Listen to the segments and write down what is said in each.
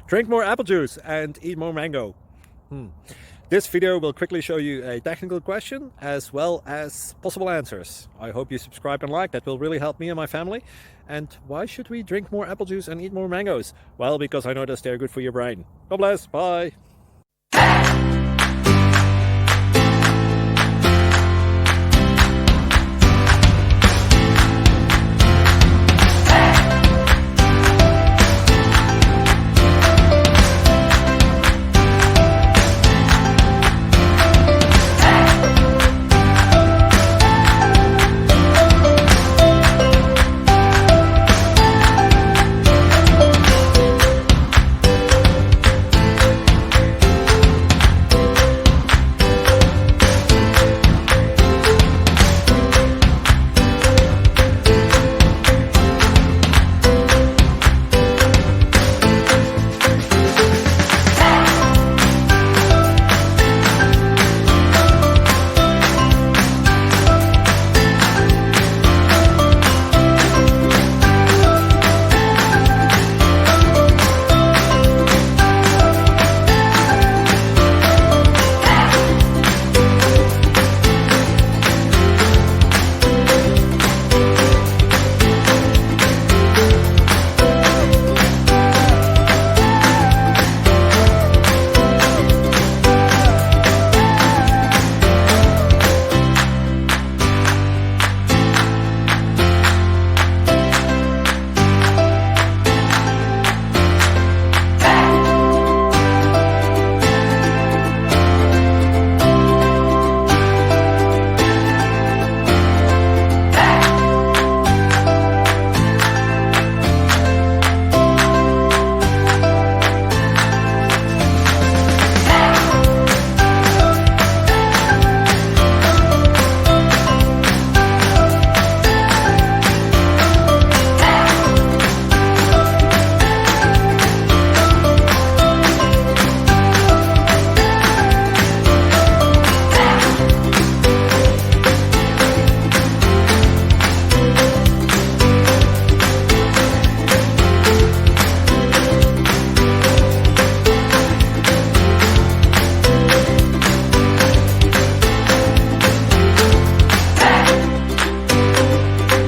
Drink more apple juice and eat more mango. This video will quickly show you a technical question as well as possible answers. I hope you subscribe and like, that will really help me and my family. And why should we drink more apple juice and eat more mangoes? Well, because I noticed they're good for your brain. God bless, bye.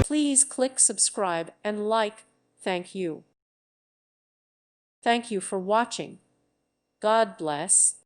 Please click subscribe and like. Thank you. Thank you for watching. God bless.